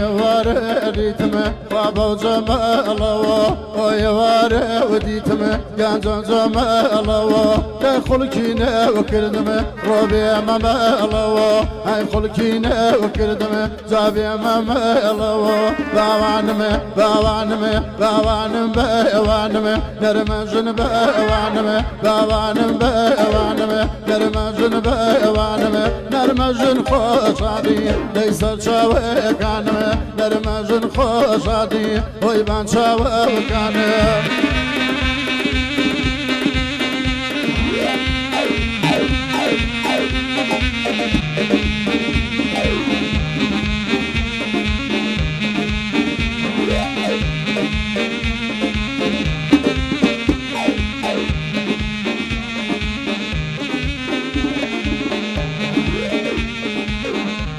واره دیتم خواب و جمالوا ای واره و دیتم گنجان جمالوا ای خلکینه و کردم روبی ممالوا ای خلکینه و کردم جابی ممالوا باوانم باوانم باوانم باوانم نرمزن باوانم باوانم باوانم نرمزن باوانم نرمزن خوشادی ليس شاوي كان نرمزن خوشادي ويبان شاوي كان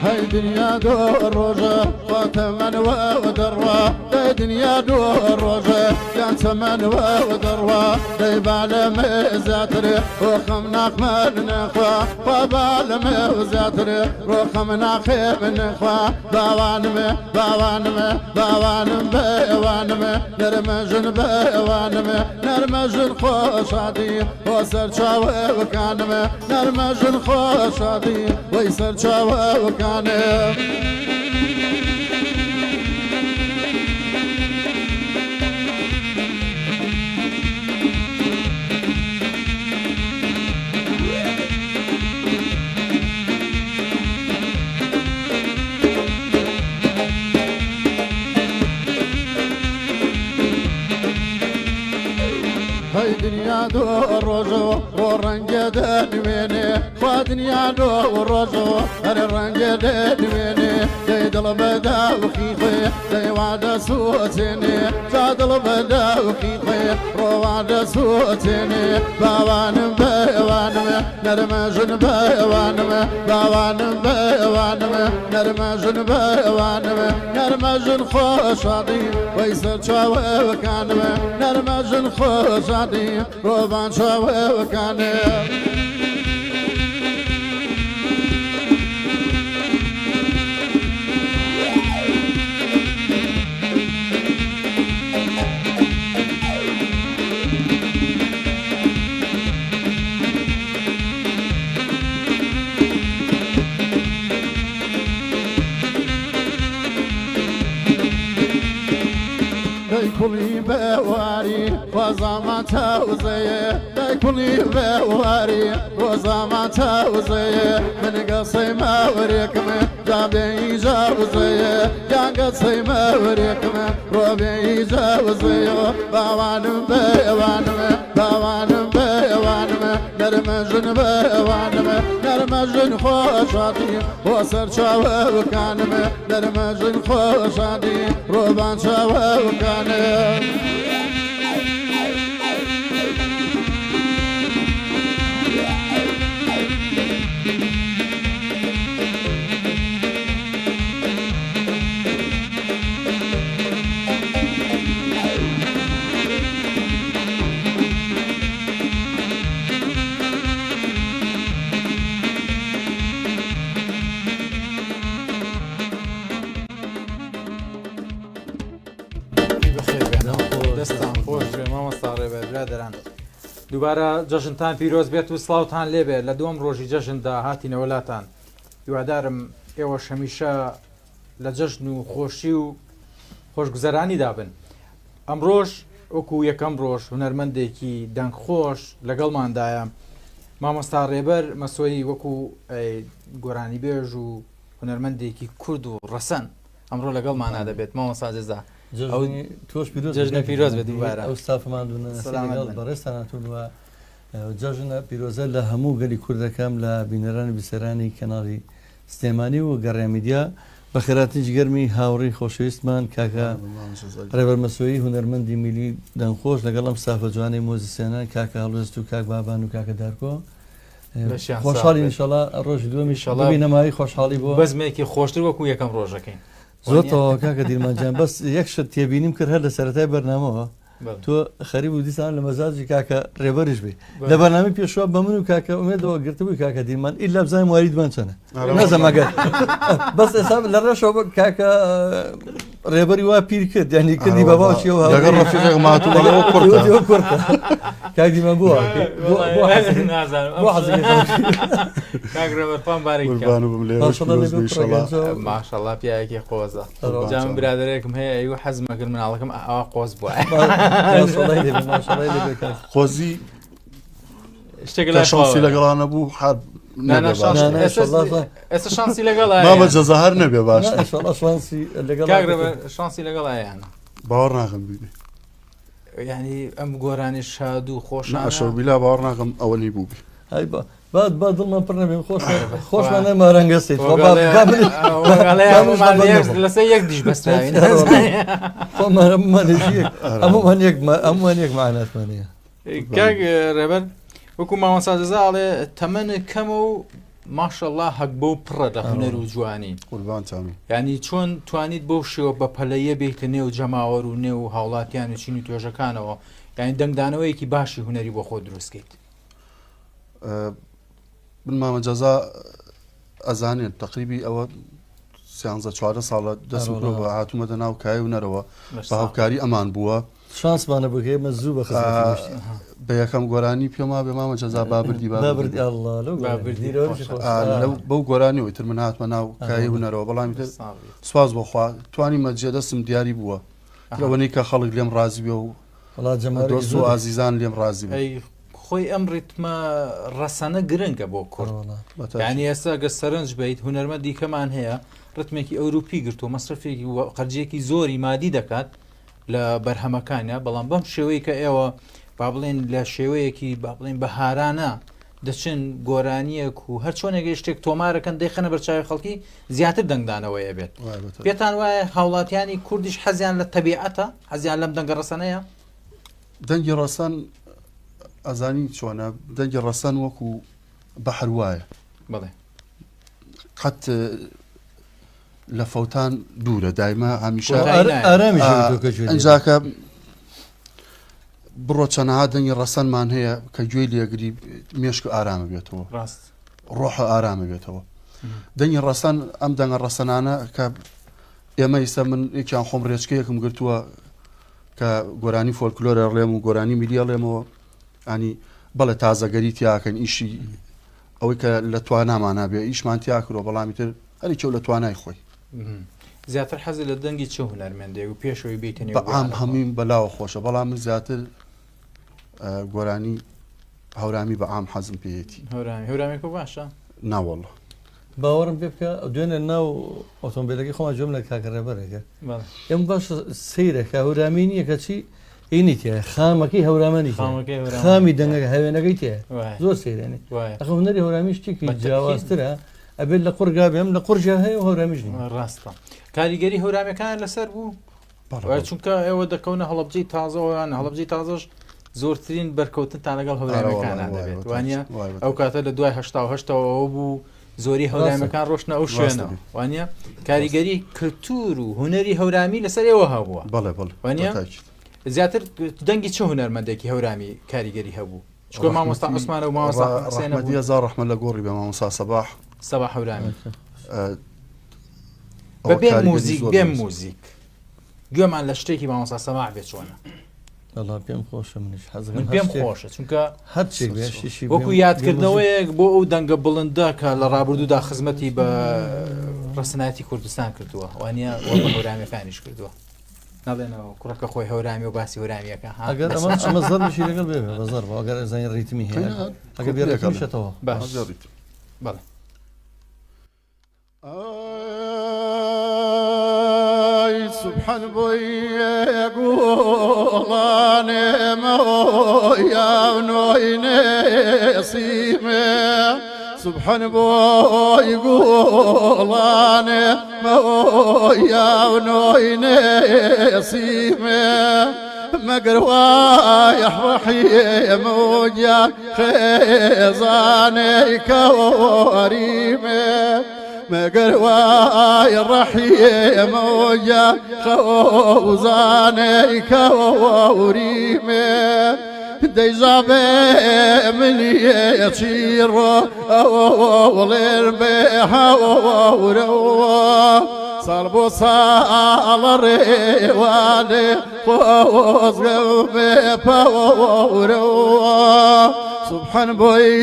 هاي دنيا دور روجة وثمن ودروة هاي دنيا دور روجة كان ثمن ودروة هاي بعلم زاتري وخم ناخمن نخوا وبعلم زاتري وخم ناخم نخوا باوانم باوانم باوانم باوانم نرمزن باوانم نرمزن خوشادي وسر شاوي وكانم نرمزن خوشادي ويسر شاوي وكانم هاي دنيا دور روجو ورنج دنويني دنيا دور روجو الرنج دنويني دي دلبدا وخيخي دي وعد سوتيني دلبدا وخيخي رو وعد سوتيني باوانم باوانم نرمزن باوانم باوانم باوانم نرمزن باوانم نرمزن خوشادي ويسر شاوي وكانم نرمزن خوشادي روبان شاوي وكانم كلي بواري وزمان توزيه كلي بواري وزمان توزيه من قصي ما وريكم جابي جاوزيه جان قصي ما وريكم روبي جاوزيه باوانم باوانم باوانم باوانم نرمزن باوانم نرمزن خوشادي وسر شاوي وكانم نرمزن خوشادي روبان شاوي وكانم دووبارە جەژنتان پیرۆز بێت و سڵاوتان لێبێت لە دووەم ڕۆژی جەژندا هاتینە وڵاتان هیوادارم ئێوە هەمیشە لە جەژن و خۆشی و خۆشگوزەرانی دابن. ئەمڕۆژ وەکو یەکەم ڕۆژ هونەرمەندێکی دەنگخۆش لەگەڵماندایە مامۆستا ڕێبەر مەسۆی وەکو گۆرانی بێژ و هونەرمەندێکی کورد و ڕەسەن ئەمڕۆ لەگەڵمانە دەبێت مامۆستا جێزا تۆش جەژنە پیرۆز بێت دووبارە ئەو ستافمان بەڕێستاناتونوە جەژنە پیرۆزە لە هەموو گەلی کوردەکەم لە بینەرانی بیسەرانی کەناڵی سلێمانی و گەڕێمیدیا بە خێراتیش گەرمی هاوڕێی خۆشەویستمان کاکە ڕێبەر مەسۆیی هونەرمەندی میلی دەنگخۆش لەگەڵم سافە جوانەی مۆزیسیانان کاکە هەڵوێست و کاک بابان و کاکە دارکۆ خۆشحاڵی انشاءالله ڕۆژی دووەمی نەمایی خۆشحاڵی بۆ بەزمێکی خۆشتر وەکو یەکەم ڕۆژەکەین زۆرەوە کاکە دیرمانجان بەس یەک شت تێبینیم کرد هەر لە سەرەتای بەرنامەوە تۆ خەریب و دیسان لە مەزاجی کاکە ڕێبەرش بێ لە بەنامی پێشوە بە من و کاکە ئومێدەوە گرتبووی کاکە دیمان ئیلا بزانین واریدمان چەنە نەزەمەگەر بەس ئێستا لە ڕێشەوە کاکە ڕێبەری وا پیر کرد یانی کردی بە باوچیەوە لەگەڵ ڕەفیقێک ماتوو بەڵەوە کورتە کاک دیمان بووە کاگرەوەپان بارێک ماشەڵا پیاەکی قۆزە جام برادێکم هەیە ئەو حەزمە کرد مناڵەکەم ئاوا قۆز بووە خۆزی شتێک شانسی لەگەڵانە بوو ئێستا شانسی لەگەڵ بە جەزا هەر نەبێ باش شانسی لەگەڵ ئایانە باوەڕ ناکەم بیبێ ینی ئەم گۆرانی شاد و خۆشەوەبیلا باوەڕ ناکەم ئەوەنی بوو با دڵمان پڕ نەبێ خۆشمان نەما ڕەنگەستیت لەسەر یەک دیش بەستراوین ئەمومان یەک معناتمانەیە کاک ڕێبەر وەکو ماوەسازەزاڵێ تەمەنە کەمە و ماشەڵڵا هەک بۆ پڕە لە هونەر و جوانی ینی چۆن توانیت بەو شێوە بە پەلەیە بێتە نێو جەماوەڕ و نێو هاوڵاتیان و چین و توێژەکانەوە یانی دەنگدانەوەیەکی باشی هونەری بۆ خۆ دروستکەیت بنمامە جەزا ئەزانێت تقریبی ئەوە سیانزە چوارە ساڵە دەست بە هاتوومەتە ناو کای و نەرەوە بە هاوکاری ئەمان بووە شانسمانە بگەێمە زوو بە بە یەکەم گۆرانی پێما بێ مامە جەزا بابردی بەو گۆرانی وتر من هاتمە ناو کای هونەرەوە بەڵامی سواز بۆخوا توانی مەجێ دەستم دیاری بووە لەوەنەی کە خەڵک لێم رازی بێ و دۆست و ئازیزان لێم رازی بێ خۆی ئەم ڕیتمە ڕەسەنە گرنگە بۆ کورد ینی ئێستا گە سەرنج بیت هونەرمە دیکەمان هەیە ڕتمێکی ئەوروپی گرتو مەسرفێکی قەرجێکی زۆری مادی دەکات لە بەرهەمەکانە بەڵام بەم شێوەیە کە ئێوە با بڵێن لە شێوەیەکی با بڵێن بەهارانە دەچن گۆرانیەک و هەر چۆنێکی شتێک تۆمارەکەن دەیخەنە بەرچاوی خەڵکی زیاتر دەنگدانەوەیە بێت پێتان وایە هاوڵاتیانی کوردیش حەزیان لە تەبیعەتە حەزیان لەم دەنگە ڕەسەنەیە دەنگی ڕەسەن ئەزانی چۆنە دەنگی ڕەسەن وەکو بەحر وایە بڵێ قەت لە فەوتان دوورە دایما هەمیشە ئەنجاکە بڕۆ چەنەها دەنگی ڕەسەنمان هەیە کە گوێی لێگری مێشک ئارامە بێتەوە ڕۆحە ئارامە بێتەوە دەنگی ڕەسەن ئەم دەنگە ڕەسەنانە کە ئێمە ئێستا من یەکیان خۆم ڕێچکەیەکم گرتووە کە گۆرانی فۆلکلۆرە ڕێم و گۆرانی میلیە ڵێمەوە ینی بەڵێ تازەگەری تیاکەن ئیشی ئەوەی کە لە توانامانە بێ ئیشمان تیاکرۆ بەڵامی تر هەریکەو لە توانای خۆی زیاتر حەزی لە دەنگی چه هونەرمەندێک و پێشەوەی بێتنی بەعام هەمووی بەلاوە خۆشە بەڵام من زیاتر گۆرانی هەورامی بەعام حەزم پێیەتی هەورامێک باشە ناوەڵە باوەڕم پێ بکە دوێنێ ناو ئۆتۆمبیلەکەی خۆمان جۆم لە کاکەڕێبەرێکە ئەم باش سەیرەکە هەورامی نییە کە چی ئینی تێ خامەکەی هەورامەنی خامی دەنگەکە هەوێنەکەی تێ زۆر سەیرێنێ ئەخە هونەری هەورامی شتێکی جیاوازترە ئەبێت لە قورگا بێم لە قورجا هەیە و هەورامیش ڕاستە کاریگەری هەورامەکان لەسەر بوو چونکە ئێوە دەکەونە هەڵبجەی تازەوەیان هەڵبجەی تازەش زۆرترین بەرکەوتنتان لەگەڵ هەورامەکانان دەبێت وانە ئەو کاتە لە دوای هەشتاوە بوو زۆری هەورامەکان ڕۆشنە ئەو شوێنەوە وانە کاریگەری کللتور و هونەری هەورامی لەسەر ئێوە هەبووە وانە زیاتر دەنگی چه هونەرمەندێکی هەورامی کاریگەری هەبوو چکۆ مامۆستا عوسمانە و مامۆستا زار ڕەحمە لە گۆڕی بە مامۆستا سەباح هەورانی بەبێ موزیک بێم موزیک گوێمان لە شتێکی مامۆستا سەباح بێت چۆنە پێم خۆشە منیش من پێم خۆشە چونکە هەرچێک وەکو یادکردنەوەیەک بۆ ئەو دەنگە بڵندە کە لە ڕابردوودا خزمەتی بە ڕەسەناتی کوردستان کردووە وانە هەورامیەکانیش کردووە ناڵێنەوە کوڕەکە خۆی هەورامی و باسی هەورامیەکە ئەگەر ئەمە زەرشی لەگەڵ بێ بەزەر ئەگەر زانین ڕیتمی هەیە ئەگە بێڕێکەکەمشێتەوە باش بەڵێ سبحان بۆی گوڵانێ مەوەیا نۆی نێسیمێ سبحان بۆی گوڵانێ مەوەیا نۆی نێسیمێ مەگەر وای ڕەحیمە وجا خێزانەی کەوەریمێ مگر وای رحیم ویا خوزانه کوریمه دیزابه منی چیرو اولر به هاورو صلبو صال ریوانه خوز قلبه پاورو سبحان بوي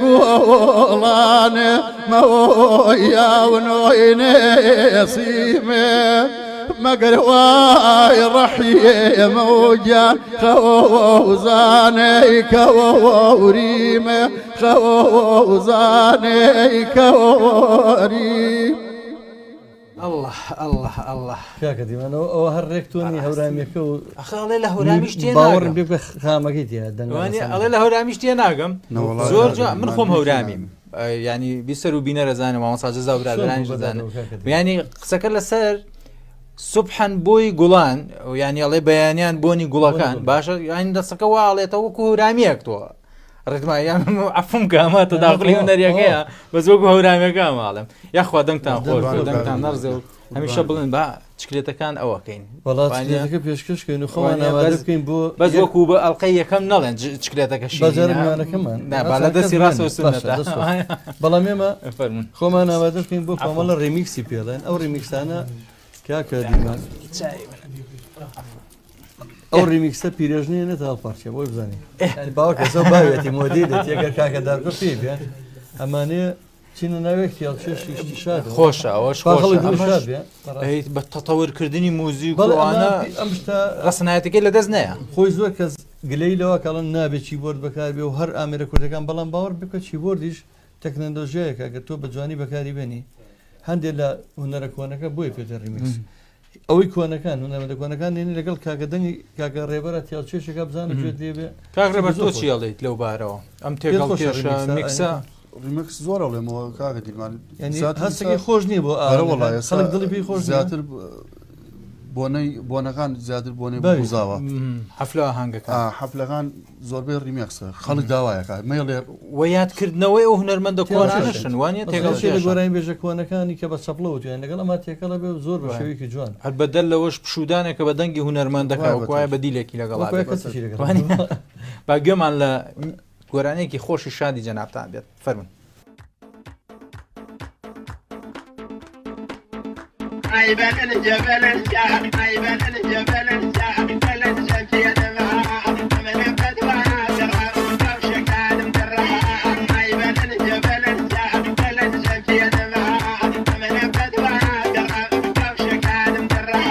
قولان مويا ونوين سيمه مقر واي رحيم وجان خوزاني كوريمه خوزاني كوريم الله کاکە دیمانەوە ئەوە هەر ڕێکتۆنی هەورامیەکە و ئەڵێ لە هەورامیش تێ باوەڕم بێ خامەکەی تیا دەنگوانی ئەڵێ لە هەورامیش تێ ناگەم زۆر من خۆم هەورامیم ینی بیسەر و بینە رەزانم مامەساجزا و برادرانی دەزانم ینی قسەکە لەسەر سوبحان بۆی گوڵان ینی ئەڵێ بەیانیان بۆنی گوڵەکان باشە ینی دەستەکە واڵێتەوە وەکو هەورامیەک تۆ ڕێتمایان عفوم کەمە تەداخلی هونەریەکەیە بەس وەکو هەورامەکە ماڵم یاخوا دەنگتان خۆش دەنگتان نەرزێ و هەمیشە بڵێن بە چکلێتەکان ئەوەکەین وڵاتەکە پێشکەشکەین و خۆمان ئامادە بکەین بۆ بەس وەکو بە ئەڵلقەی یەکەم نەڵێن چکلێتەکەشی بەجارمانەکەمان لە دەستی ڕاستەوە سنەتە بەڵام ئێمە خۆمان ئامادە بکەین بۆ کۆمەڵە ڕێمیکسی پێڵێن ئەو ڕێمیکسانە کاکە دیمان ئەو ڕیمیکسە پیرێژنی نێتە هەڵپارچێ بۆی بزانین باوە کەسە باوێتی مۆدی دێت ئەگەر کاکە دارگۆ پێ بێ ئەمانەیە چین و ناوێکی هەڵچێشتی شاد خۆشە ئەوەش بە تەتەورکردنی موزیک ئەوانە ڕسنایەتەکەی لە دەست نەیە خۆی زۆر کەس گلەی لەوە کاڵن نابێت چیبۆرد بەکار بێ و هەر ئامێرە کوردەکان بەڵام باوەڕ بکە چیبۆردیش تەکنەندۆژیەکە کە تۆ بە جوانی بەکاری بێنی هەندێک لە هونەرە کۆنەکە بۆی پێتە ڕیمیکس ئەوەی کۆنەکان هونەرمەندە کۆنەکان دێنی لەگەڵ کاکە دەنگی کاکە ڕێبەرە تیاچێشەکە بزانە گوێت لێبێ کاک ڕێبەر تۆ چی ئەڵێیت لەو بارەوە ئەم تێگەڵ کێشە میکسە ریمکس زۆر ئەڵێمەوە کاکە دیمان هەستێکی خۆش نییە بۆ وڵایە خەڵک دڵی پێی خۆش زیاتر بۆنەکان زیاتر بۆنەی بوزاوە حەفلە هەنگەکە حەفلەکان زۆربەی ریمەکسە خەڵک داوایەکە مەڵێ وە یادکردنەوەی ئەو هونەرمەندە کۆنانشن وانە تێگەڵ لە گۆرانی بێژە کۆنەکانی کە بە چەپڵەوە توێن لەگەڵ ئەما تێکەڵە بێ زۆر بە شێوەیەکی جوان هەر بەدەل لەوەش پشودانێکە بە دەنگی هونەرمەندەکە وایە بە دیلێکی لەگەڵ با گوێمان لە گۆرانێکی خۆشی شادی جەنابتان بێت فەرمون عيبا الجبل الشعب عيبا الجبل الشعب بلد شكيد معاه من بدوانا درعه كوشك عالم درعه عيبا الجبل الشعب بلد شكيد معاه من بدوانا درعه كوشك عالم درعه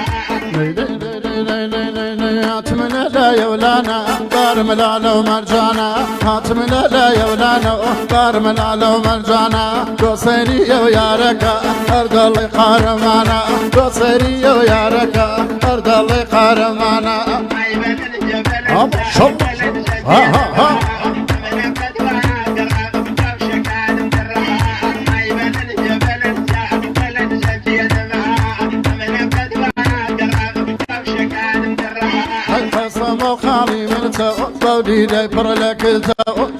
هاتمنا لا يولانا دار ملالا ومرجانا هاتمنا لا يولانا دار ملالا ومرجانا دوسري ويارك أرض الله قارمانا دوسري ويارك أرض الله قارمانا عيبا الجبل شوف ها ها ها خالي ملتو بودي داي برلكلتو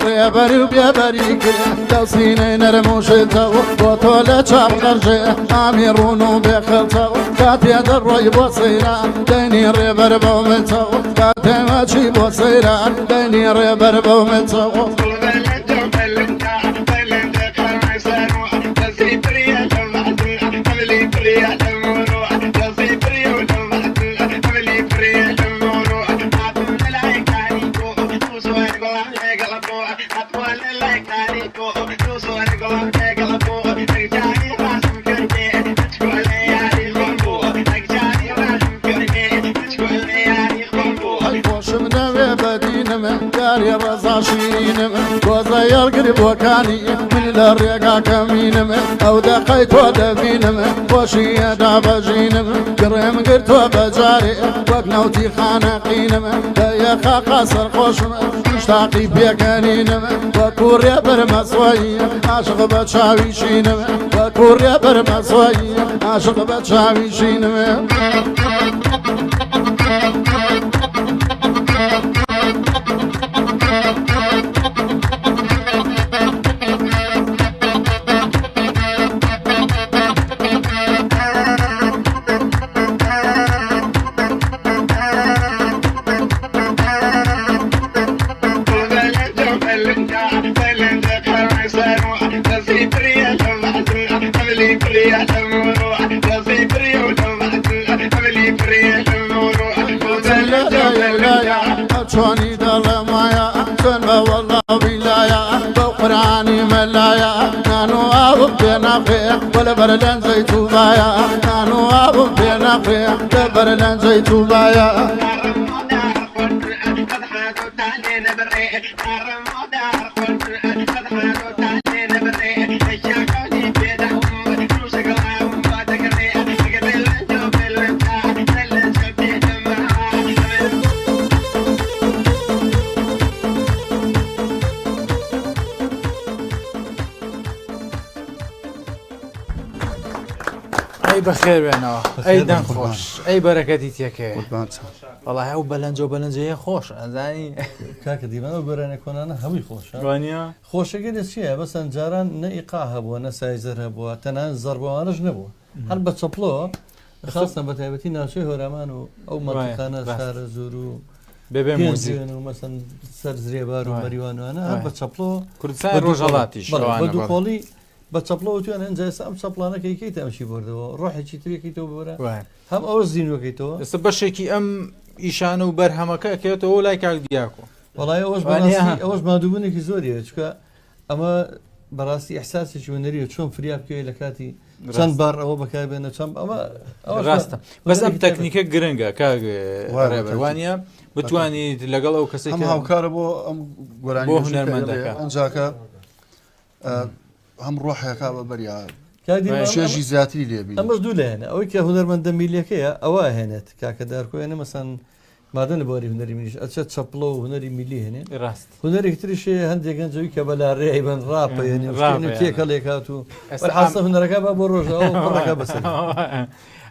ريبري وبيبريك لو سينين رموشتو وطولة شاب غرجي عميرونو بيخلتو كاتي دري بوصيرا ديني ريبر بومتو كاتي ماشي بوصيرا ديني ريبر بومتو داري رزا شينم وزا يرقرب وكاني من الريقا كمينم او دقيت ودبينم وشي داب جينم قريم قرت وبجاري وقنوتي خانقينم يا قصر خوشم مشتاقي بيقانينم وكوريا برمسوي عاشق بتشاوي شينم وكوريا برمسوي عاشق بتشاوي شينم أبلي بريا تمروح يصي بريا وتوبات أبلي بريا تمروح شوني دل مايا سنبا والله ولايا بقراني ملايا نانو أبو بناقي ولا برلان زيتو بايا نانو أبو بناقي ولا برلان زيتو بايا ئەی بەخێر بێنەوە ئەی دەنگ خۆش ئەی بەرەکەتی تێکەوێ وەڵای ئەو بەلەنجە و بەلەنجەیە خۆش ئەزانی کاکە دیمانە و گۆرانە کۆنانە هەمووی خۆشە وانە خۆشەکە لە چییە بەسەن جاران نە ئیقا هەبووە نە سایزەر هەبووە تەنان زەربەوانش نەبووە هەر بە چەپڵۆ خاستن بە تایبەتی ناوچەی هۆرامان و ئەو مەتەکانە شارە زۆر و بێبێ موزیک و مەسەن سەر زرێبار و مەریوانوانە هەر بە چەپڵۆ کوردستانی ڕۆژهەڵاتیش بە دووقۆڵی بە چەپڵەوە توانە ئەنجاسە ئەم چەپڵانەکە یکەیت ئەمشی بردەوە ڕۆحێکی ترێکیتەوە بۆرە هەم ئەوە زیینوەکەیتەوە ئێستا بەشێکی ئەم ئیشانە و بەرهەمەکە ئەکەوێتەوە لای کاک دیاکۆ وڵای ئەوەش مادووبوونێکی زۆریە چکە ئەمە بەڕاستی ئەحساسێکی وەنەریە چۆن فریا بکەوێت لە کاتی چەند بار ئەوە بەکاربێنە چەند ئەمە ڕاستە بەس ئەم تەکنیکە گرنگە کاگەڕێبەروانە بتوانیت لەگەڵ ئەو کەسێک هاوکارە بۆ ئەم گۆرانی بۆ هونەرمەندەکە ئەنجاکە هەم ڕۆحەکە بە بەریا شێژی زیاتری لێبی ئەمەش دوو لێنە ئەوەی کە هونەرمەندە میلیەکەیە ئەوە هێنێت کاکە دارکۆێنە مەسەن مادە لە بۆری هونەری میلیش ئەچێت چەپڵە و هونەری میلی هێنێ ڕاست هونەرێک تریشێ هەندێک گەنجەوەی کە بەلاڕێی بن ڕاپەیەنی تێکە لێکات و حاستە هونەرەکە بە بۆ ڕۆژەوەڕەکە بەسەر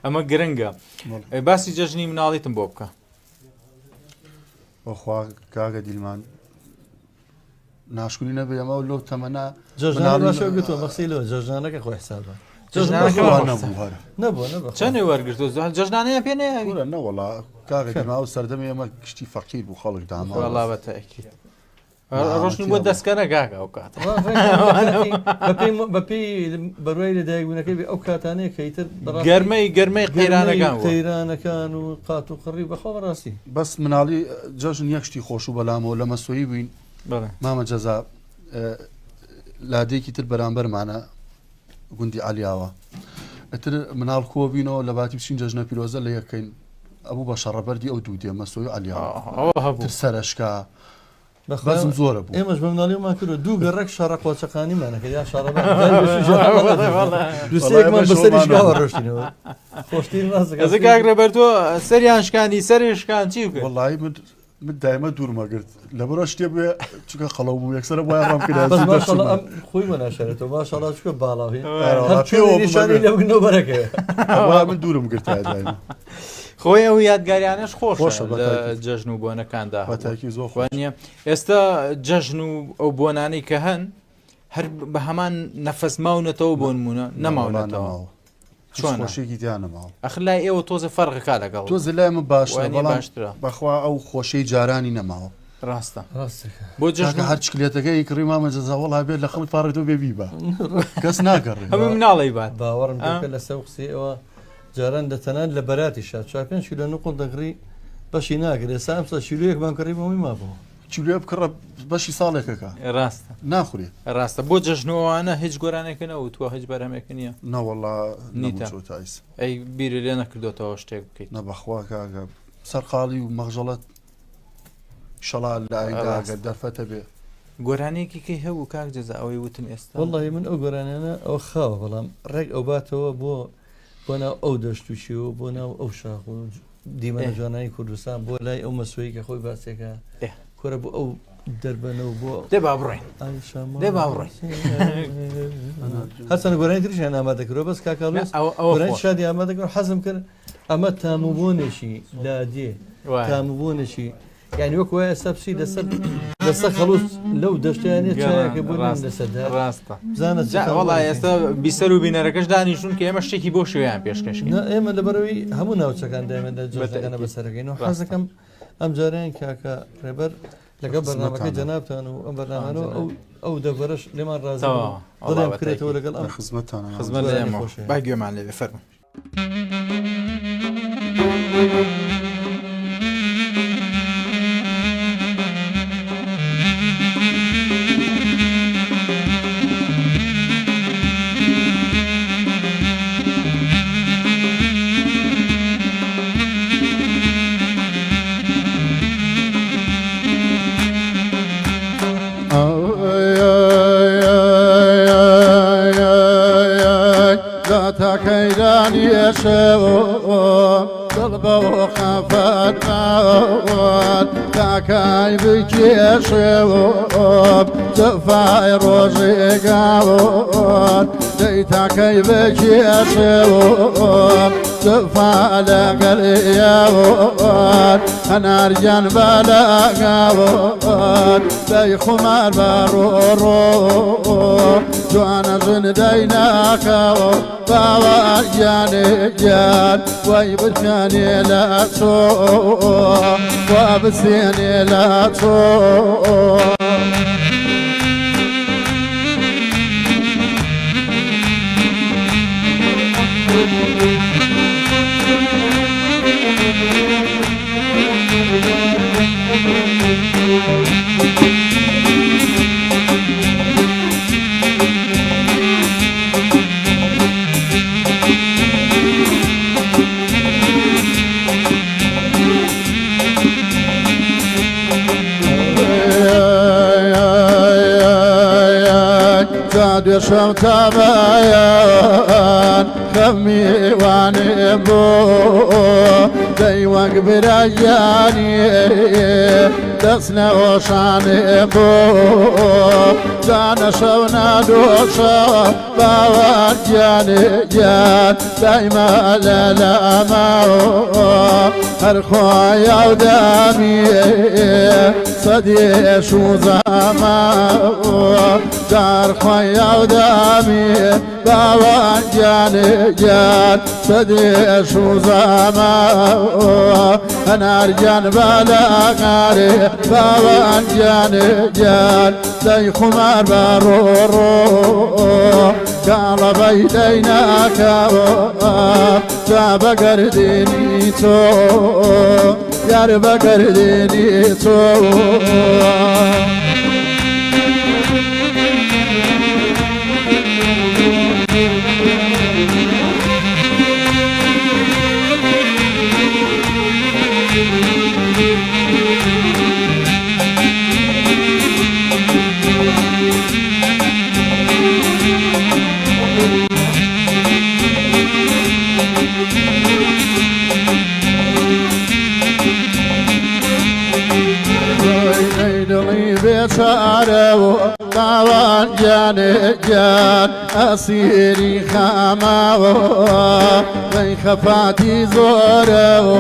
ئەمە گرنگە باسی جەژنی مناڵیتم بۆ بکە بەخوا کاگە دیلمان ناشکولی نەبێ ئەمە لەو تەمەنا گوتۆ مەخسیلەوە جەژنانەکە خۆی حسابە نەبوو چەندێ وەرگرتو جەژنانەیە پێ نەوەڵا کاغی ماوە سەردەمی ئەمە کشتی فەقیر بوو خەڵک داما وەڵا بەتەکی ڕۆشنی بۆ دەستکەنە گاکە ئەو کات بەپی بەروای لەدایکبوونەکەی بێ ئەو کاتانەیە کەیتر گەرمەی قەیرانەکان و قات و قڕی بەخۆ ڕاستی بەس مناڵی جەژن یەکشتی خۆش و بەلامەوە لە مەسۆیی بووین مامە جەزا لادێکی تر بەرامبەرمانە گوندی عالیاوە ئەتر مناڵ کۆ بینەوە لە باتی بچین جەژنە پیرۆزە لە یەکەین ئەبوو بە شەڕەبەردی ئەو دوو دێ مەسۆی عالیاوە سەرشکا بەزم زۆرە بوو ئێمەش بە مناڵیمان کردو دوو گەڕێک شەڕە قۆچەکانیمانەکە یا شەڕەمان بەسەریشگاوە ڕۆشتینەوە خۆشتین ڕاستەکە کاگرە بەرتۆ سەریان شکاندی سەری شکان چی بکە وەڵای من دایمە دوورمەگرت لە بەرە شتێ بێ چکە خەڵەو بوو یەکسرە بۆ ڕام کرد خۆی وەناشێتەوە باشەڵا چکە باڵاوی لەگنەوە بەرەکەوێ من دوورم گرت خۆی ئەو یادگاریانش خۆشە جەژن و بۆنەکاندا زۆخوانە ئێستا جەژن و ئەو بۆنانەی کە هەن هەر بە هەمان نەفەس ماونەتەوە بۆ نمونە نەماونەتەوە خۆشێکی دیانەماوە ئەخلای ئێوە تۆزە فەرقەکە لەگەڵ تۆ زلای من باشترە بەخوا ئەو خۆشەی جارانی نەماوە ڕاستە بۆ جەژن هەر چکلێتەکەی کڕی مامە جەزاوەڵ هەبێت لە خەڵی پارێتەوە بێبی بە کەس ناگەڕێ هەموو مناڵی بات باوەڕم لە سەر قسەی ئەوە جاران دەتەنان لە بەراتی شات 4-5 کیلۆ نوقڵ دەگڕی بەشی ناگرێت سامسە شیلویەکمان کڕی بەوەی مابەوە چولێ بکڕە بەشی ساڵێکەکە ڕاستە ناخورێ ڕاستە بۆ جەژنەوەوانە هیچ گۆرانێکەکەنەوە توە هیچ بەرهەمێکە نییە نەوەڵا نیتایس ئەی بیرە لێ نەکردوێتەوە شتێک بکەیت نەبەخوا کاگە سەرقاڵی و مەغژەڵەت شەڵال لایداگە دەرفەتە بێ گۆرانێکی کەی هەبوو کاک جەزا ئەوەی وتم ئێستا وەڵی من ئەو گۆرانیانە ئەو خاوە بەڵام ڕێک ئەو باتەوە بۆ ناو ئەو دەشتوشی و بۆ ناو ئەو شاخ و دیمەنە جوانانی کوردستان بۆ لای ئەو مەسوەی کە خۆی باسێکە کۆرە بۆ ئەو دەربەنە و بۆ دێ با بڕێن دێ با بڕێن هەچەند گۆرانی تریشیان ئامادەکرۆ بەس کاکاڵ شادی ئامادەکە حەزم کرد ئەمە تاموبوونێکی لادێ تاموبوونێکی یعنی وەک وایە ئێستا پسی لەسەر خەڵوس لەو دەشتیانێت چایەکە بوون لەسەردا ڕاستە وەڵای ئێستا بیسەر و بینەرەکەش دانیشون کە ئێمە شتێکی بۆ شێویان پێشکەشین ئێمە لەبەرەوەی هەموو ناوچەکان دایمەدا جەکەنە بەسەرەکەین و حەزەکەم ئەم جاریان کاکە ڕێبەر لەگە بەرنامەکە جەنابتان و ئەم بەرنامانەوە ئەو دەڤەرەش لێمان ڕازی دڵێم کرێتەوە لەگەڵ ئەم خزمەتتان خزمەت لێمەوە با گوێمان لێ فەرموو. كيدان يشوف ضربة وخفت موت تاكاي بك يشوف تفاي روجي قاوت ديتاكاي بك يشوف تفاي لقليوت انا رجان بلا قاوت بي خمار برورو جوانا زنديناك باوا جاني جان ويبتاني لا تصوم وابسيني لا تصوم دشم تبايان خمي واني بو دي وقبر اياني دسنا وشاني بو جانا شونا دوشا باوان جاني جان دايما لا ماو هرخوايا ودامي صدي شو زماو دار خوايا ودامي باوان جاني جان صدي شو زماو انا رجان بلا غاري باوان جاني جان داي خمار برورو قال بيدينا كواب جاب قرديني تو يارب قرديني تو بشارو باوان جاني جان أسيري خاماو من خفاتي زورو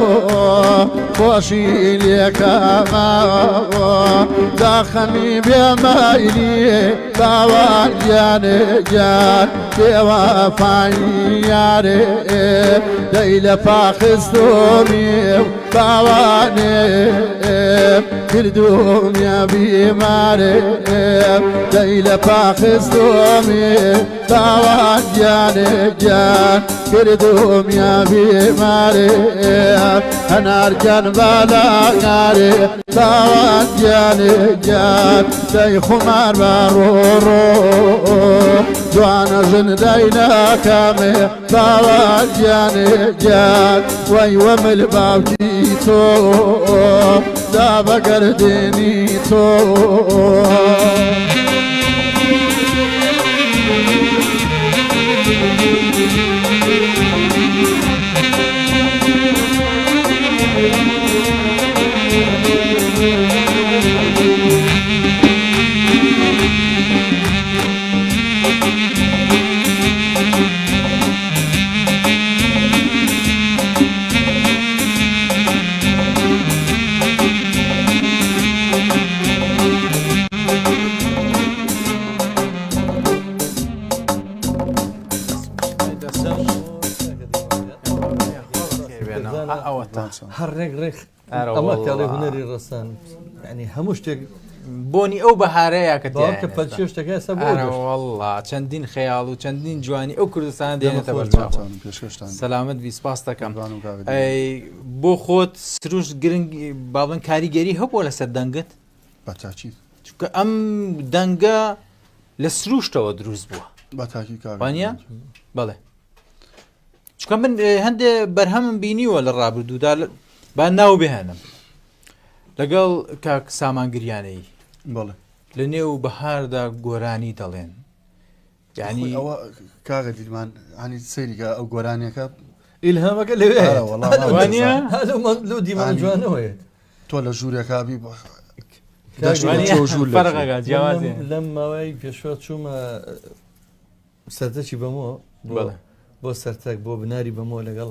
خوشي ليك ماو داخمي بمايلي باوان جاني جان بوفاي ياري ديل فاخستومي باواني كردوم يا بيماري ديل فاخستومي باوان جاني جان كردوم يا بيماري انا ارجان بلا ناري باوان جاني جان دي خمار برورو جوانا زندينا كامي باوان جاني جان ويومل باوتي تو دا بقرديني تو هەر ڕێک ڕێک ئەمە کاڵی هوەری ڕستان ینی هەموو شتێک بۆنی ئەو بەهارەیە کە کە پەلچێ شتەکە سە والله چەندین خەیاڵ و چەندین جوانی ئەو کوردستان دێنێتە بەرچاو سەلامت ویسپاس دەکەم بۆ خۆت سروش گرنگ باڵن کاریگەری هەبووە لەسەر دەنگت بەتاکی چونکە ئەم دەنگە لە سروشتەوە دروست بووە بەتاکی وانە بەڵێ چکە من هەندێ بەرهەمم بینیوە لە ڕابردوودا با ناو بهێنم لەگەڵ کاک سامانگریانەی بەڵێ لە نێو بەهاردا گۆرانی دەڵێن یعنی ئەوە کاغە دیلمان هەنی سەیریگە ئەو گۆرانیەکە ئیلهامەکە لەوێ لە دیمان جوانەوەیە تۆ لە ژوورێکابی لەم ماوەی پێشوە چوومە سەرتەچی بەمەوە بۆ سەرتەک بۆ بناری بەمەوە لەگەڵ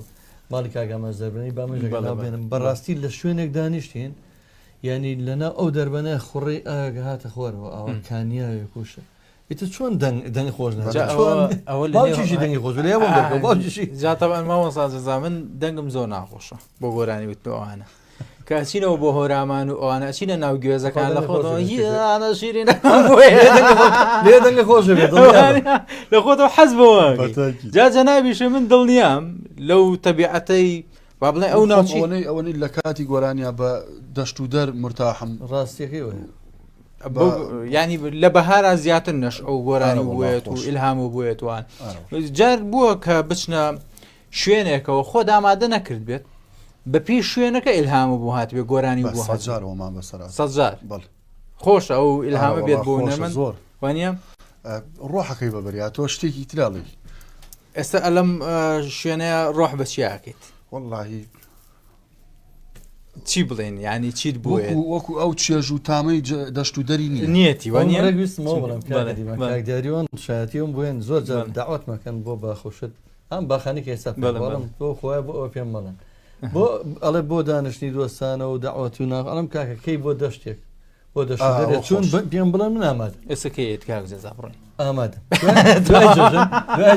ماڵی کاگامە زەربنی بامەژەگەڵا بێنم بەڕاستی لە شوێنێک دانیشتین ینی لەنا ئەو دەربەنە خوڕی ئاگە هاتە خۆرەوە ئەوە کانیاوێ کوشە ئیتە چۆن دەنگ خۆش باوکیشی دەنگی خۆش لێ باوکیشی جاتەبان ماوە سازەزا من دەنگم زۆر ناخۆشە بۆ گۆرانی وت ئەوانە کاچینەوە بۆ هۆرامان و ئەوانە چینە ناو گوێزەکان لە خۆتەوە شیرین لێ دەنگە خۆشە بێت لە خۆتەوە حەز بەوە جاجە نابیشە من دڵنیام لەو تەبیعەتەی با بڵێ ئەو ناوچەی ئەوەی لە کاتی گۆرانیا بە دەشت و دەر مرتاحم ڕاستیەکەی ینی لە بەهارا زیاتر نەش ئەو گۆرانی بوێت و ئیلهام و بوێتوان جار بووە کە بچنە شوێنێکەوە خۆ دامادە نەکرد بێت بە پێی شوێنەکە ئیلهام بوو هات بێ گۆرانی بوو هەزارەوەمان بەسەر سەزار خۆشە ئەو ئیلهامە بێت بۆ نەمەند زۆر وانە ڕۆحەکەی بەبریا تۆ شتێکی تراڵی ئێستا ئەلم شوێنەیە ڕۆح بە چیاکەیت واللهی چی بڵێن ینی چیت بووە وەکو ئەو چێژ و تامەی دەشت و دەری نیەتی وانیەداریوان شایەتیەوە بوێن زۆر داوات مەکەن بۆ باخۆشت ئەم باخانی ئێستا بەڵم بۆ خۆی بۆ ئەو پێم مەڵن بۆ ئەڵێ بۆ دانیشتنی دۆستانە و داوات و ناو ئەڵم کاکە کەی بۆ دەشتێک بۆ دەشت چون پێم بڵێن من ئامادە ئێستاکەیت کاک جەزا بڕۆین ئامادە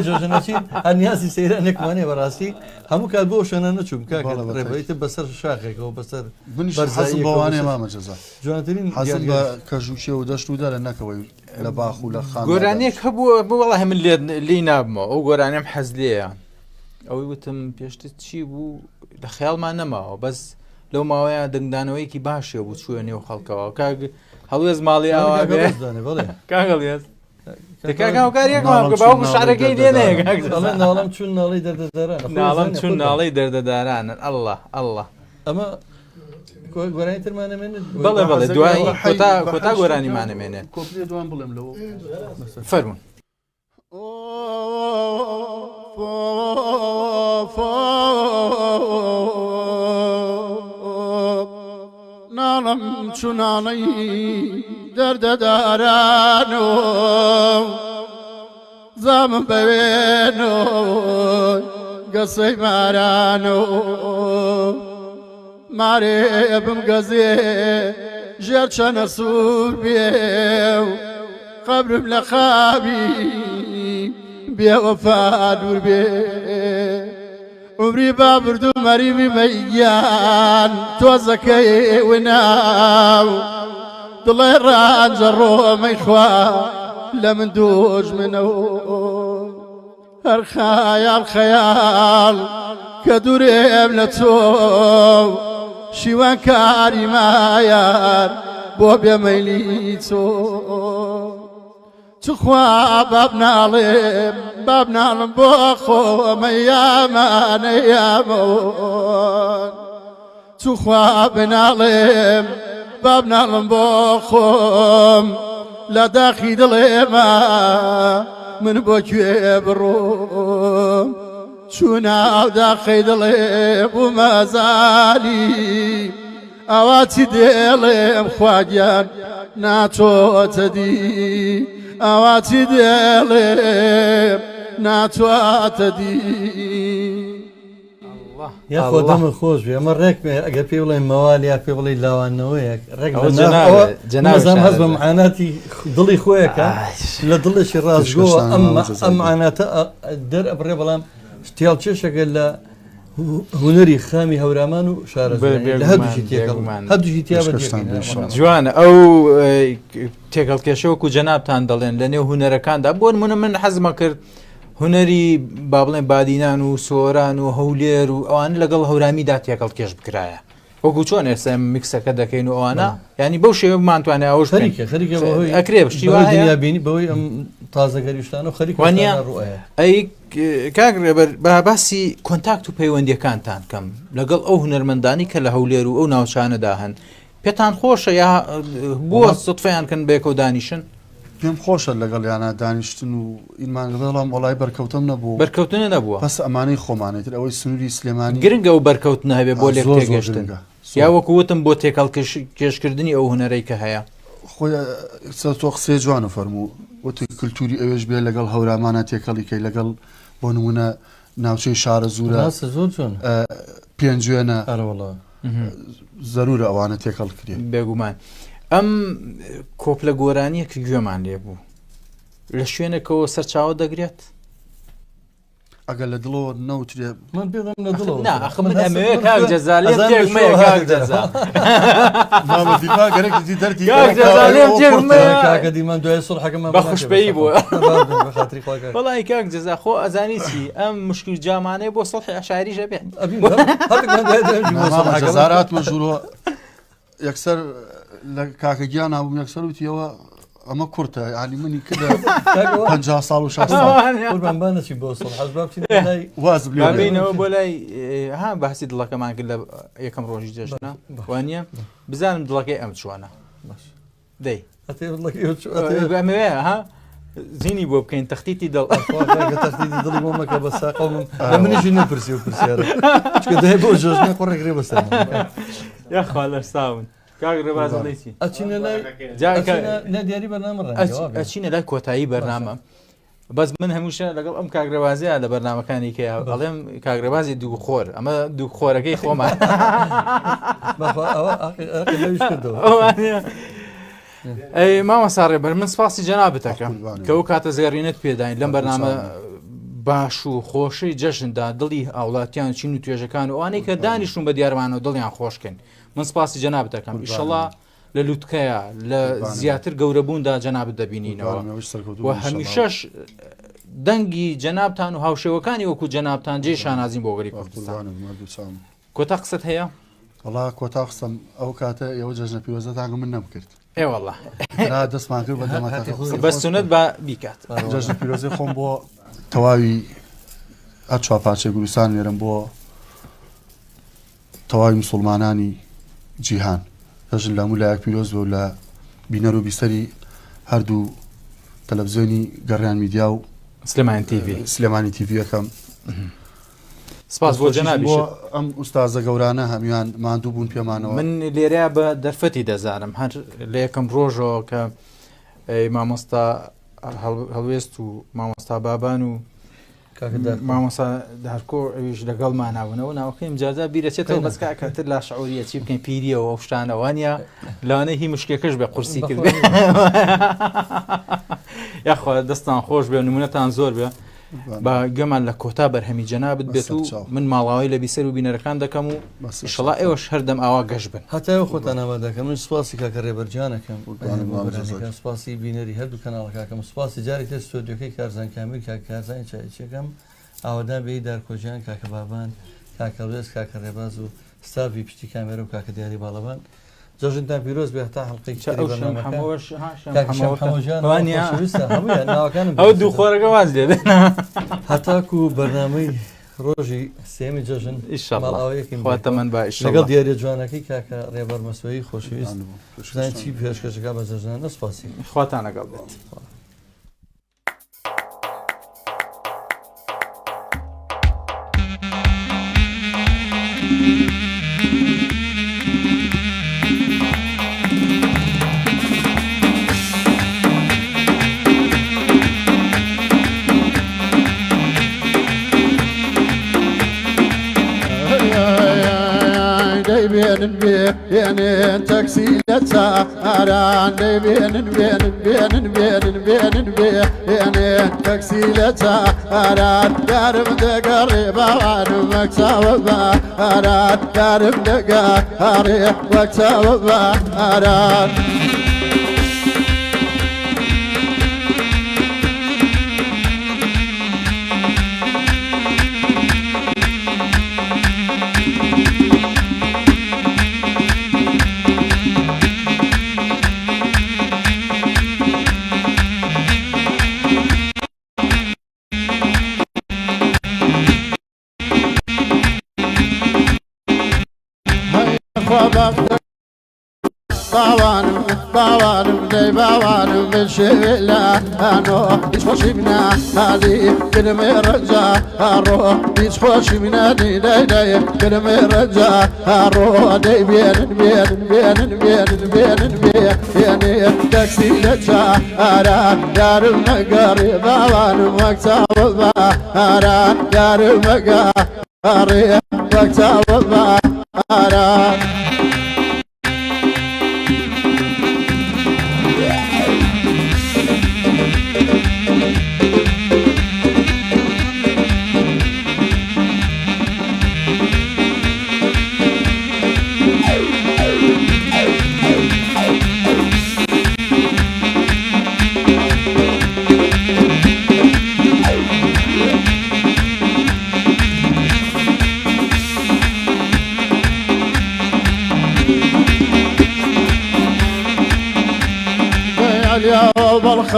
جۆژنەچین هەنیاسی سەیرانێکمانێ بەڕاستی هەموو کات بۆ شوێنە نەچووم کاڕێبیتە بەسەر شاخێکەوە بەسەر بەوانێ مامە جەزا جوانترین حەزم بە کەژوشێ و دەشت و دەرە نەکەوەی لە باخ و لە خان گۆرانێک هەبووە بۆ وەڵی من لێ نابمەوە ئەو گۆرانێم حەز لێیان ئەوەی وتم پێشتر چی بوو لە خەیاڵمان نەماوە بەس لەو ماوەیە دەنگدانەوەیکی باشێ بوو چوێنێ و خەڵکەوە کاگ هەڵوێز ماڵی ئاواگەێ کاگەڵێت باوکو شارەکەی دێنێ ناڵم چون ناڵی دەردەداران ناڵم چون ناڵی دەردەدارانن ئەله ئەله ئەمە گۆرانی ترمانەمێنێت بەڵێ بەڵێ دوای کۆتا گۆرانیمانەمێنێت کۆپلێ دوان بڵێم لەوە فەرمون ناڵم چوناڵی دەردەداران و زامم بەوێن و گەسەی ماران و مارێ بمگەزێ ژێر چەنە سوور بێ و قەبرم لە خابی بێوەفا دوور بێ عمری با بردو مەریبی مەیگیان تۆزەکەی وناو دڵێ ڕانجە ڕۆمەی خوا لە من دوژمنەوە هەر خەیاڵ خەیاڵ کە دوورێم لە تۆ شیوان کاری مایان بۆ بێمەیلی تۆ چخوا باب ناڵم بۆ خۆمە یامانە یامەوە چخوا بناڵێم باب ناڵم بۆ خۆم لە داخی دڵێمە من بۆ کوێ بڕۆم چووناو داخی دڵێ بوو مەزالی ئەواتی دێڵێم خواگیان ناتۆتە دی ئەواتی دێڵێم ناتواتە دی یا خۆ دەمە خۆش بێ ئەمە ڕێکمێ ئەگەر پێ بڵێن مەوال یا پێ بڵێ لاوانەوەیەک ڕێکزان هەز بە معاناتی دڵی خۆیەکە لە دڵێکی ڕاستگۆوە ئەم معاناتە دەرئەبڕێ بەڵام شتیاڵ چێشەگەل هوەری خامی هەورامان و شارەزای لە هەردووشی تێکەڵ هەردووشی تیا جوانە ئەو تێکەڵکێشەوەکو جەنابتان دەڵێن لە نێو هوەرەکاندا بۆ نمونە من حەزمە کرد هوەری با بڵێن بادینان و سۆران و هەولێر و ئەوان لەگەڵ هەورامیدا تێکەڵ کێش بکرایە وەکو چۆن ئێستا میکسەکە دەکەین و ئەوانە ینی بەو شێوەمانتوانێت ئەوش ئەکرێ بینی بەوەی ئەم تازەگەریشتان و خەریک ئەی کاگرێبەر باسی کۆنتاکت و پەیوەندیەکانتان کەم لەگەڵ ئەو هونەرمەندانی کە لە هەولێر و ئەو ناوچانەدا هەن پێتان خۆشە یا بۆ سوتفیان کەن بێکە و دانیشن پێم خۆشە لەگەڵ یانە دانیشتن و ئینمان دەڵام وڵای بەرکەوتم نەبوو بەرکەوتنە نەبووە پس ئەمانەی خۆمانێتتر ئەوەی سنووری سلێمانی گرنگە و بەرکەوت نهبێ بۆ لێک تێگەشتن یا وەکووتم بۆ تێکەڵ کێشکردنی ئەو هوەرەی کە هەیە خۆی تۆ قسێ جوان و فەرموو وتی کللتوری ئەوێش بێ لەگەڵ هەورامانە تێکەڵیکەی لەگەڵ بۆ نمونە ناوچەی شارە زورە پێنجێنە زەرورە ئەوانە تێکەڵ کرێ بێگومان ئەم کۆپلە گۆرانیە کە گوێمان لێ بوو لە شوێنێکەوە سەرچاوە دەگرێت ئەگەر لە دڵەوە نەوترێ من پێڵم لە دڵەوە من ئەمەوێ کاک جەزا لێم تێک مەیە کاک جەزا کاکە دیمان دوای سڵحەکەمان بە خوشبەیی بووە وەڵی کاک جەزا خۆ ئەزانی چی ئەم مشکل جامانەیە بۆ سڵحی عەشایریشە بێ جەزارات مەژوورەوە یەکسەر لە کاکە گیان نابووم یەکسەر وتیەوە ئەمە کورتە علی منی کردە 50 ساڵ و 60 بانەچی بۆ سڵ واز بینەوە بۆ لای ها باسی دڵەکەمان کرد لە یەکەم ڕۆژی جەژنە وانە بزانم دڵەکەی ئەم چوانە دەی ئەمەوێ ها زینی بۆ بکەین تەختیتی دڵ دڵی بۆمەکە بە ساقە من لە منیشی نەپرسی و پرسیارە دای بۆ جۆژنە قڕێکرێ بەسەر یاخوا لەرساون دیاری بەرنامە ئەچینە لای کۆتایی بەرنامە بەس من هەمووشە لەگەڵ ئەم کاگرەوازیە لە بەرنامەکانی کە ئەڵێم کاگرەوازی دوو خۆر ئەمە دوو خۆرەکەی خۆمان ئەی مامەسا ڕێبەر من سپاسی جەنابەتەکەم کە ئەو کاتە زێڕینەت پێداین لەم بەرنامە باش و خۆشەی جەژندا دڵی هاوڵاتیان چین و توێژەکان و ئەوانەی کە دانیشتون بە دیارمانەوە دڵیان خۆشکەن من سپاسی جەناب دەکەم ئیشەڵا لە لووتکەیە لە زیاتر گەورەبووندا جەنابەت دەبینینەوە و هەمیشەش دەنگی جەنابتان و هاوشێوەکانی وەکو جەنابتان جێ شانازیم بۆ گەری کوردستان کۆتا قسەت هەیە؟ وەڵا کۆتا قسەم ئەو کاتە ئێوە جەژنە پیرۆزەتانگە من نەمکرد ئێوەڵا دەستمان کرد بە سونەت بە بیکات جەژنە پیرۆزی خۆم بۆ تەواوی هەر چوارپارچەی کوردستان لێرم بۆ تەواوی موسڵمانانی جیهان دەژن لە هەموو لایەک پیرۆز بوو لە بینەر و بیسەری هەردوو تەلەڤیزیۆنی گەڕیان میدیا و سلێمانی تیڤی یەکەم سپاس بۆ جەنابی ئەم ئوستازە گەورانە هەمیان ماندوو بوون پێمانەوە من لێرە بە دەرفەتی دەزانم هەر لە یەکەم ڕۆژەوە کە مامۆستا هەڵوێست و مامۆستا بابان و مامۆستا دارکۆ ئەویش لەگەڵمان ناونەوە ناوەکەیم جارجار بیرەچێتەوە بەس کاتر لا شعوریە چی بکەین پیریەوە ئەو شتانەوانە لەوانەیە هی مشکێکەش بە قورسی کرد یاخوا دەستان خۆش بێ نمونەتان زۆر بێ بە گەمان لە کۆتا بەرهەمی جەنابەت بێت و من ماڵاوی لە بیسەر و بینەرەکان دەکەم و ئیشەڵا ئێوەش هەردەم ئاوا گەشت بن هەتای خۆتان ئەمە دەکەم من سوپاسی کاکە ڕێبەرجانەکەم سوپاسی بینەری هەردوو کەناڵەکەم سوپاسی جارێک تر ستۆدیۆکەی کارزان کامل کاکە کارزانی چایچەکەم ئاوادان بێی دارکۆژیان کاکە بابان کاکە ڕێز کاکە ڕێباز و ستافی پشتی کامێرە و کاکە دیاری باڵەبان جەژنتان پیرۆز بێ تا هەڵقەی ئەو دوو خۆرەکە واز لێ هەتاکو و بەرنامەی ڕۆژی سێمی جەژن خواتەمەند بە لەگەڵ دیارە جوانەکەی کاکە ڕێبەر مەسوەی خۆشەویست چی پێشکەشەکە بە جەژنان نەسپاسی خواتان لەگەڵ بێت. بين تكسيلة ساران بين تكسيلة ساران دارم دقاري بوان مكساوب باران دارم دقاري مكساوب باران باوانم دي باوانم بالشيلة أنو يتخوش منا هذه كلمة رجع أروح يتخوش منا دي كلمة رجع أروح دي بين تاكسي لجا أرى دار مقاري باوانم وقتا أرى دار مقاري وقتا أرى بالخ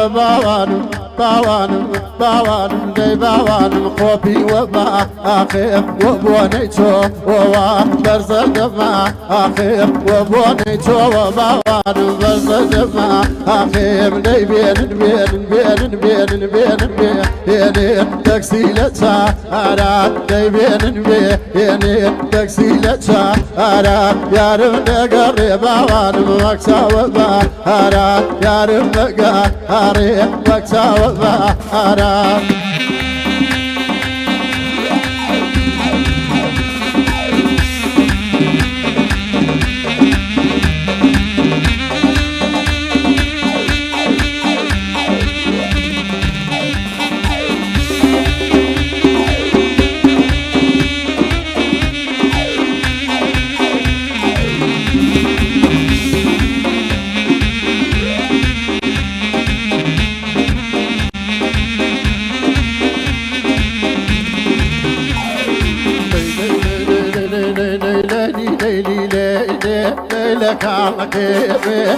باوانم دي باوانم خوبي وما أخير وبونيتو ووا برز دما أخير وبونيتو وباوانم برز دما أخير دي بين تكسيلة أرى دي بين تكسيلة أرى يارم دقاري باوانم وكسا وبا أرى يارم دقاري وكسا وبارا ليلك على كيفي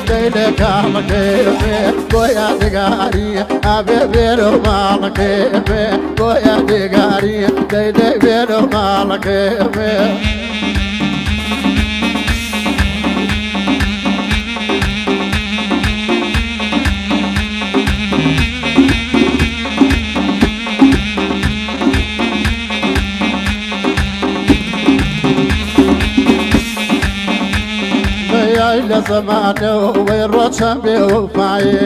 ليلك على كيفي بويا دقاري حبيبي رم على كيفي بويا دقاري ليلي رم على كيفي على زمانه ويروت شنبي وفاي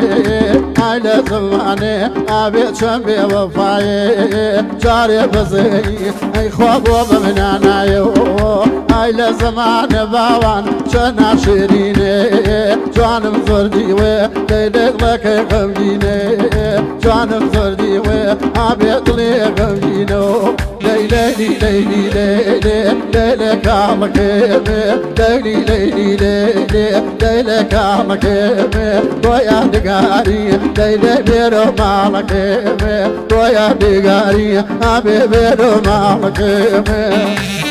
على زمانه أبيت شنبي وفاي جاري بزي أي خواب وبمنانا يو على زمانه باوان شنا شيريني جانم زردي وي ليلك لك غمجيني جانم زردي وي أبيت لي غمجينو ليلك على كيفي ليلك على كيفي بويا دقاري ليلي بيرو على كيفي بويا دقاري حبيبي بيرو على كيفي